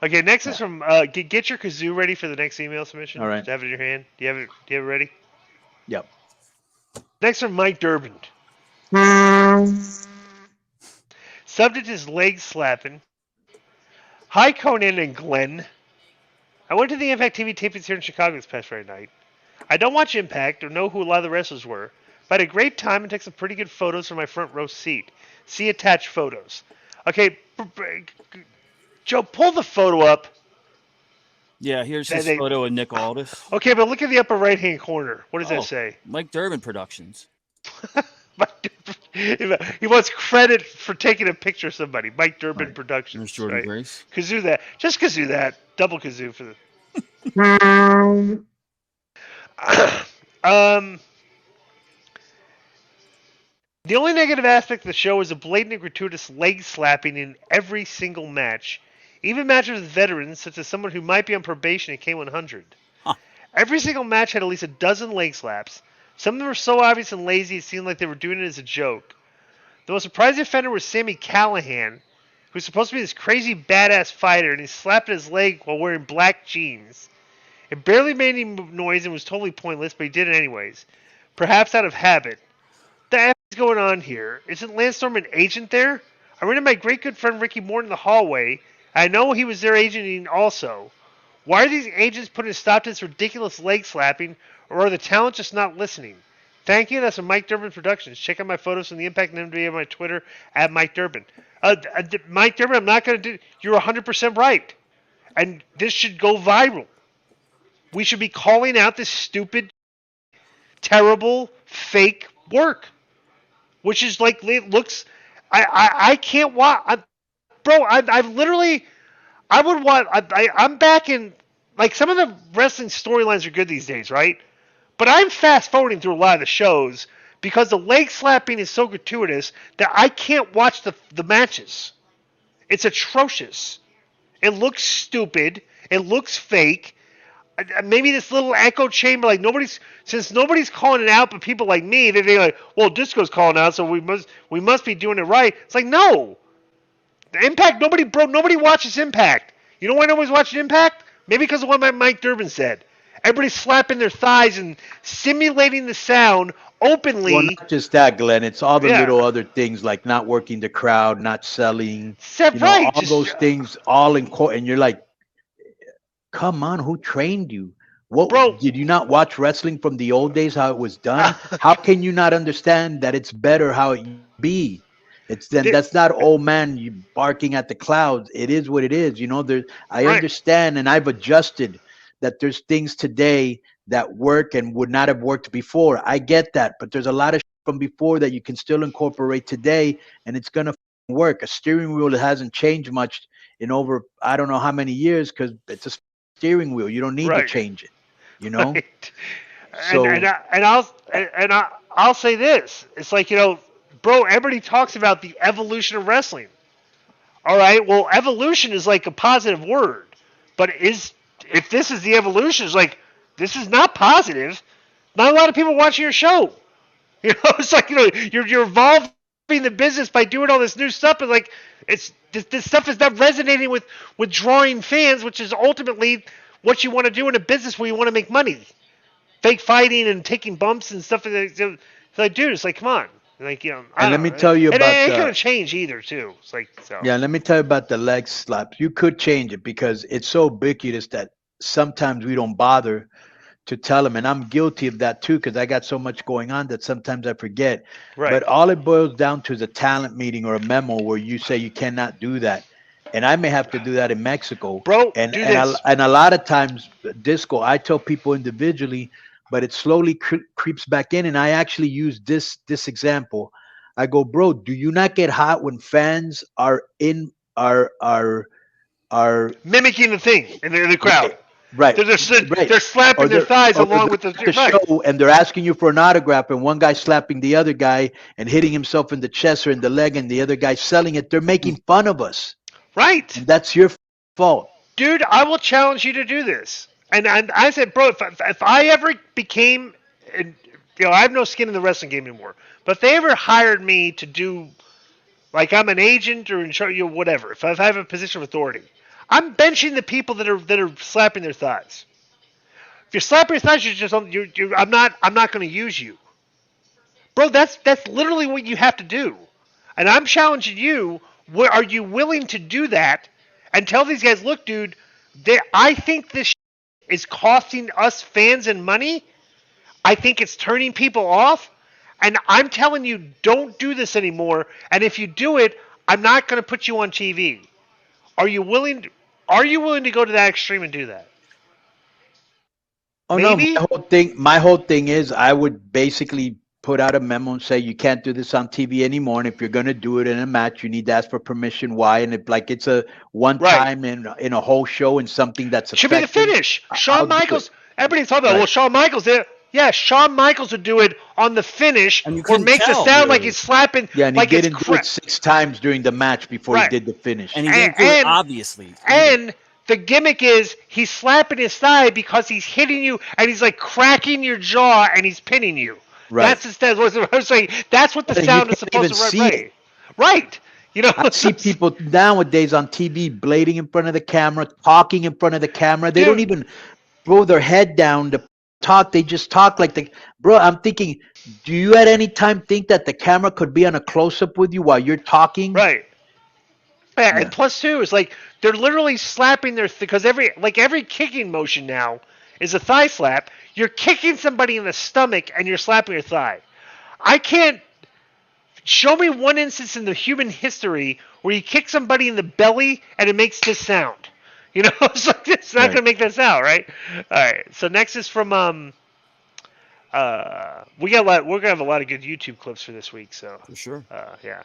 Okay, next is Yeah. from get your kazoo ready for the next email submission. All Do right. you have it in your hand? Do you have it ready? Yep. Next from Mike Durbin. Subject is leg slapping. Hi Conan and Glenn. I went to the Impact TV tapings here in Chicago this past Friday night. I don't watch Impact or know who a lot of the wrestlers were, but I had a great time and took some pretty good photos from my front row seat. See attached photos. Okay, Joe, pull the photo up. Yeah, here's That his they, photo of Nick Aldis. okay, but look at the upper right hand corner. What does that Oh, say? Mike Durbin Productions. He wants credit for taking a picture of somebody. Mike Durbin Right. There's Productions, Jordan right? Grace. Kazoo that. Just kazoo that. Double kazoo for the. um, the only negative aspect of the show is a blatant and gratuitous leg slapping in every single match. Even matches with veterans, such as someone who might be on probation at K100. Huh. Every single match had at least a dozen leg slaps. Some of them were so obvious and lazy it seemed like they were doing it as a joke. The most surprising offender was Sammy Callahan, who's supposed to be this crazy badass fighter, and he slapped his leg while wearing black jeans. It barely made any noise and was totally pointless, but he did it anyways. Perhaps out of habit. What the F is going on here? Isn't Lance Storm an agent there? I ran into my great good friend Ricky Morton in the hallway. I know he was their agent also. Why are these agents putting a stop to this ridiculous leg slapping, or are the talent just not listening? Thank you. That's from Mike Durbin Productions. Check out my photos from the Impact and NBA on my Twitter at Mike Durbin. Mike Durbin, I'm not going to do. You're 100% right, and this should go viral. We should be calling out this stupid, terrible, fake work, which is like it looks. I can't watch. Bro, I've literally. I would want. I'm back in. Like some of the wrestling storylines are good these days, right? But I'm fast forwarding through a lot of the shows because the leg slapping is so gratuitous that I can't watch the matches. It's atrocious. It looks stupid. It looks fake. Maybe this little echo chamber, like nobody's calling it out, but people like me, they're like, well, Disco's calling out, so we must be doing it right. It's like no, the Impact nobody watches Impact. You know why nobody's watching Impact? Maybe because of what Mike Durbin said. Everybody's slapping their thighs and simulating the sound Well, openly. not just that, Glenn. It's all the Yeah, little other things like not working the crowd, not selling, set right. all Just those things all in court. And you're like, come on, who trained you? What bro. did you not watch wrestling from the old days, how it was done? How can you not understand that it's better how it used to be? It's then Di- that's not old man you barking at the clouds. It is what it is. There I right. understand and I've adjusted that there's things today that work and would not have worked before. I get that, but there's a lot of from before that you can still incorporate today and it's gonna work. A steering wheel that hasn't changed much in over I don't know how many years because it's a steering wheel. You don't need to Right. change it. Right. And and So I, and I'll say this. It's like bro. Everybody talks about the evolution of wrestling. All right. Well, evolution is like a positive word, but if this is the evolution, it's like this is not positive. Not a lot of people watching your show. It's like you're evolving the business by doing all this new stuff, but like this stuff is not resonating with drawing fans, which is ultimately what you want to do in a business where you want to make money. Fake fighting and taking bumps and stuff. It's like, dude, it's like, come on. Like, I and let don't me know. tell you And it about ain't gonna the change either, too. It's like, so. yeah, let me tell you about the leg slaps. You could change it because it's so ubiquitous that sometimes we don't bother to tell them. And I'm guilty of that too because I got so much going on that sometimes I forget. Right. But all it boils down to is a talent meeting or a memo where you say you cannot do that. And I may have to do that in Mexico. Bro, And do and I, this. and a lot of times, disco, I tell people individually, but it slowly creeps back in. And I actually use this example. I go, bro, do you not get hot when fans are in are Mimicking the thing in the crowd. right, right, They're, they're, right. they're slapping Or their they're thighs or they're along with the. at the Right. show and they're asking you for an autograph, and one guy slapping the other guy and hitting himself in the chest or in the leg, and the other guy selling it. They're making fun of us, Right. and that's your fault. Dude, I will challenge you to do this. And I said, bro, if I ever became, and, I have no skin in the wrestling game anymore. But if they ever hired me to do, like I'm an agent or in charge, whatever, if I have a position of authority, I'm benching the people that are slapping their thighs. If you're slapping your thighs, I'm not going to use you, bro. That's literally what you have to do, and I'm challenging you. Are you willing to do that and tell these guys, look, dude, I think this is costing us fans and money. I think it's turning people off, and I'm telling you, don't do this anymore. And if you do it, I'm not going to put you on TV. Are you willing? Are you willing to go to that extreme and do that? Oh Maybe? no, my whole thing is I would basically put out a memo and say you can't do this on TV anymore. And if you're gonna do it in a match, you need to ask for permission. Why? And if like it's a one time in a whole show and something that's should be the finish. Shawn Michaels. Everybody's talking about, well, Shawn Michaels did. Yeah, Shawn Michaels would do it on the finish, or makes it sound like he's slapping. Yeah, and like he didn't do it 6 times during the match before he did the finish. And he didn't do it obviously. And the gimmick is he's slapping his thigh because he's hitting you and he's like cracking your jaw and he's pinning you. Right. That's instead what I'm saying. That's what the sound is supposed to be. Right. You know, I see people nowadays on TV blading in front of the camera, talking in front of the camera. They don't even throw their head down to talk. They just talk like bro. I'm thinking, do you at any time think that the camera could be on a close up with you while you're talking? Right. Yeah, and plus two is like they're literally slapping because every kicking motion now is a thigh slap. You're kicking somebody in the stomach and you're slapping your thigh. I can't show me one instance in the human history where you kick somebody in the belly and it makes this sound. You know, it's like it's not gonna make that sound, right? All right. So next is from we're gonna have a lot of good YouTube clips for this week. So for sure. Yeah.